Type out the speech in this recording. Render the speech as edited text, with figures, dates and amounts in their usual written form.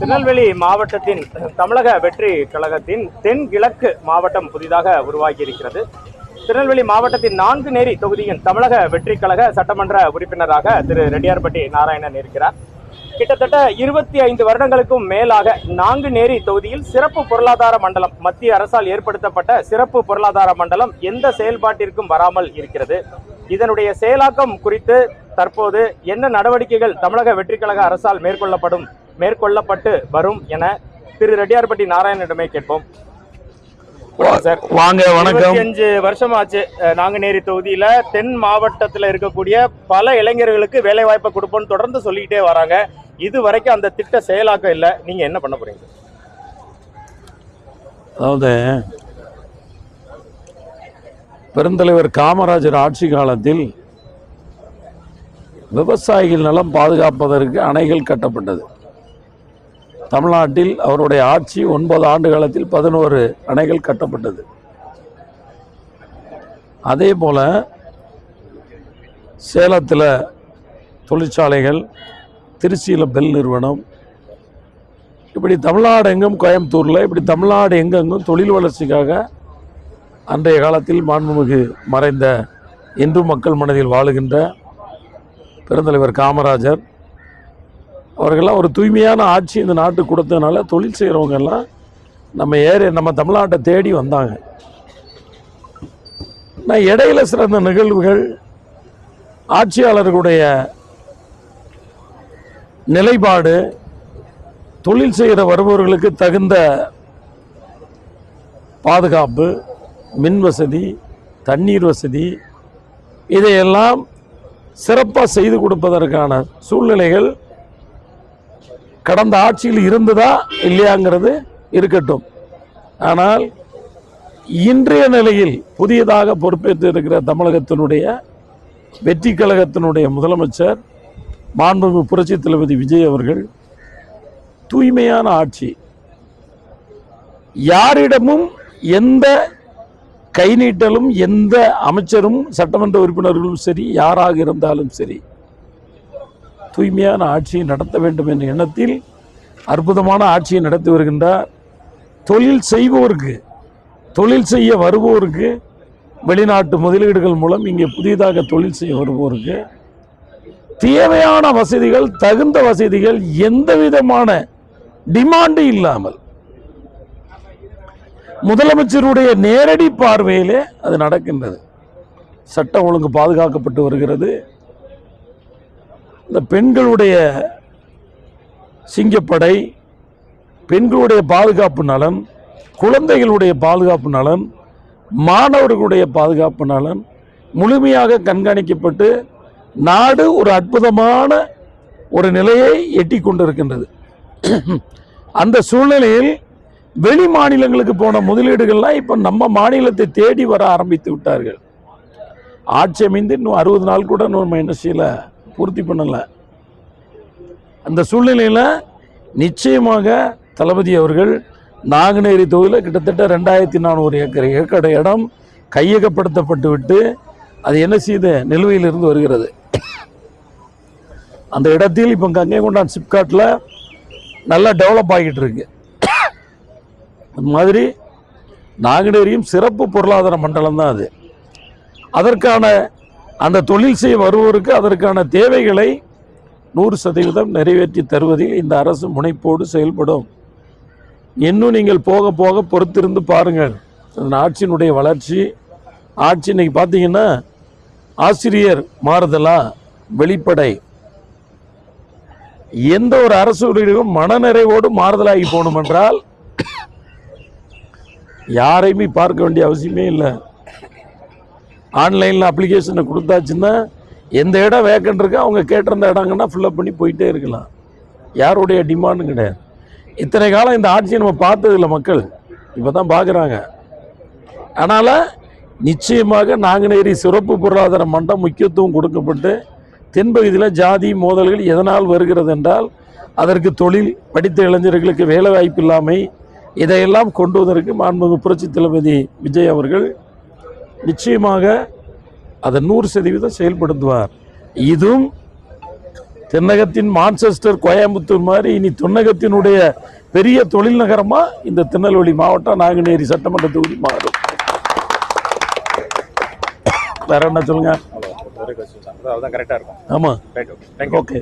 திருநெல்வேலி மாவட்டத்தின் தமிழக வெற்றி கழகத்தின் தென்கிழக்கு மாவட்டம் புதிதாக உருவாகி இருக்கிறது. திருநெல்வேலி மாவட்டத்தின் நான்குநேரி தொகுதியின் தமிழக வெற்றி கழக சட்டமன்ற உறுப்பினராக திரு ரெட்டியார்பட்டி நாராயணன் இருக்கிறார். கிட்டத்தட்ட 25 வருடங்களுக்கும் மேலாக நான்குநேரி தொகுதியில் சிறப்பு பொருளாதார மண்டலம், மத்திய அரசால் ஏற்படுத்தப்பட்ட சிறப்பு பொருளாதார மண்டலம் எந்த செயல்பாட்டிற்கும் வராமல் இருக்கிறது. இதனுடைய செயலாக்கம் குறித்து தற்போது என்ன நடவடிக்கைகள் தமிழக வெற்றி கழக அரசால் மேற்கொள்ளப்பட்டு வரும் என திரு ரெட்டியார்பட்டி நாராயணனிடமே கேட்போம். சார் வாங்க, வணக்கம். 25 வருஷமாச்சு நாங்குநேரி தொகுதியில தென் மாவட்டத்தில் இருக்கக்கூடிய பல இளைஞர்களுக்கு வேலை வாய்ப்பை கொடுப்போம்னு தொடர்ந்து சொல்லிக்கிட்டே வராங்க. இது வரைக்கும் அந்த திட்ட செயலாக்கம் இல்லை. நீங்க என்ன பண்ண போறீங்க? அதாவது பெருந்தலைவர் காமராஜர் ஆட்சி காலத்தில் விவசாயிகள் நலம் பாதுகாப்பதற்கு அணைகள் கட்டப்பட்டது. தமிழ்நாட்டில் அவருடைய ஆட்சி 9 ஆண்டு காலத்தில் 11 அணைகள் கட்டப்பட்டது. அதே போல சேலத்தில் தொழிற்சாலைகள், திருச்சியில் பெல் நிறுவனம், இப்படி தமிழ்நாடு எங்கும், கோயம்புத்தூரில் இப்படி தமிழ்நாடு எங்கெங்கும் தொழில் வளர்ச்சிக்காக அன்றைய காலத்தில் மாண்புமிகு மறைந்த இன்றும் மக்கள் மனதில் வாழுகின்ற பெருந்தலைவர் காமராஜர் அவர்கள்லாம் ஒரு தூய்மையான ஆட்சி இந்த நாட்டுக்கு கொடுத்ததுனால தொழில் செய்கிறவங்க எல்லாம் நம்ம தமிழ்நாட்டை தேடி வந்தாங்க. நான் இடையில சிறந்த நிகழ்வுகள், ஆட்சியாளர்களுடைய நிலைப்பாடு, தொழில் செய்கிற வருபவர்களுக்கு தகுந்த பாதுகாப்பு, மின் வசதி, தண்ணீர் வசதி, இதையெல்லாம் சிறப்பாக செய்து கொடுப்பதற்கான சூழ்நிலைகள் கடந்த ஆட்சியில் இருந்ததா இல்லையாங்கிறது இருக்கட்டும். ஆனால் இன்றைய நிலையில் புதியதாக பொறுப்பேற்று இருக்கிற தமிழகத்தினுடைய வெற்றி கழகத்தினுடைய முதலமைச்சர் மாண்புமிகு புரட்சி தலைவர் விஜய் அவர்கள் தூய்மையான ஆட்சி, யாரிடமும் எந்த கை நீட்டலும், எந்த அமைச்சரும் சட்டமன்ற உறுப்பினர்களும் சரி, யாராக இருந்தாலும் சரி, தூய்மையான ஆட்சியை நடத்த வேண்டும் என்ற எண்ணத்தில் அற்புதமான ஆட்சியை நடத்தி வருகின்றார். தொழில் செய்வோருக்கு, தொழில் செய்ய வருவோருக்கு, வெளிநாட்டு முதலீடுகள் மூலம் இங்கே புதிதாக தொழில் செய்ய வருவோருக்கு தேவையான வசதிகள், தகுந்த வசதிகள், எந்த விதமான டிமாண்டு இல்லாமல் முதலமைச்சருடைய நேரடி பார்வையிலே அது நடக்கின்றது. சட்டம் ஒழுங்கு பாதுகாக்கப்பட்டு வருகிறது. இந்த பெண்களுடைய சிங்கப்படை, பெண்களுடைய பாதுகாப்பு நலன், குழந்தைகளுடைய பாதுகாப்பு நலன், மாணவர்களுடைய பாதுகாப்பு நலன் முழுமையாக கண்காணிக்கப்பட்டு நாடு ஒரு அற்புதமான ஒரு நிலையை எட்டி கொண்டிருக்கின்றது. அந்த சூழ்நிலையில் வெளி மாநிலங்களுக்கு போன முதலீடுகள்லாம் இப்போ நம்ம மாநிலத்தை தேடி வர ஆரம்பித்து விட்டார்கள். ஆட்சி அமைந்து இன்னும் 60 நாள் கூட நம்ம என்ன செய்யல, பூர்த்தி பண்ணல. அந்த சூழ்நிலையில் நிச்சயமாக தளபதி அவர்கள் நாங்குநேரி தொகுதியில் கிட்டத்தட்ட 2400 ஏக்கர் இடம் கையகப்படுத்தப்பட்டு விட்டு அது என்ன செய்து நிலுவையிலிருந்து வருகிறது. அந்த இடத்தில் இப்போ கங்கை கொண்டான் சிப்காட்டில் நல்லா டெவலப் ஆகிட்டு இருக்கு. அது மாதிரி நாங்குநேரியும் சிறப்பு பொருளாதார மண்டலம் தான் அது. அதற்கான அந்த தொழில் செய்ய வருவோருக்கு அதற்கான தேவைகளை 100% நிறைவேற்றி தருவதில் இந்த அரசு முனைப்போடு செயல்படும். இன்னும் நீங்கள் போக போக பொறுத்திருந்து பாருங்கள். அந்த ஆட்சியினுடைய வளர்ச்சி. ஆட்சி இன்னைக்கு பார்த்தீங்கன்னா ஆசிரியர் மாறுதலா, வெளிப்படை, எந்த ஒரு அரசு ஊழியரும் மனநிறைவோடு மாறுதலாகி போகணும் என்றால் யாரையுமே பார்க்க வேண்டிய அவசியமே இல்லை. ஆன்லைனில் அப்ளிகேஷனை கொடுத்தாச்சுன்னா எந்த இடம் வேக்கண்ட் இருக்கு அவங்க கேட்டிருந்த இடங்கன்னா ஃபில்லப் பண்ணி போயிட்டே இருக்கலாம். யாருடைய டிமாண்டும் கிடையாது. இத்தனை காலம் இந்த ஆட்சியை நம்ம பார்த்ததில்லை, மக்கள் இப்போ தான் பார்க்குறாங்க. அதனால் நிச்சயமாக நாங்குநேரி சிறப்பு பொருளாதார மண்டலம் முக்கியத்துவம் கொடுக்கப்பட்டு தென்பகுதியில் ஜாதி மோதல்கள் எதனால் வருகிறது என்றால் அதற்கு தொழில், படித்த இளைஞர்களுக்கு வேலை வாய்ப்பு இல்லாமை, இதையெல்லாம் கொண்டு வருவதற்கு மாண்புமிகு புரட்சி தளபதி விஜய் அவர்கள் நிச்சயமாக அதை 100% செயல்படுத்துவார். இதுவும் தென்னகத்தின் மான்செஸ்டர் கோயம்புத்தூர் மாதிரி இனி தென்னகத்தினுடைய பெரிய தொழில் நகரமா இந்த திருநெல்வேலி மாவட்டம் நாங்குநேரி சட்டமன்ற தொகுதி மாறும். வேற என்ன சொல்லுங்க? அவ்வளவுதான் கரெக்டா இருக்கும். ஆமா, ரைட், ஓகே, தேங்க்யூ. ஓகே.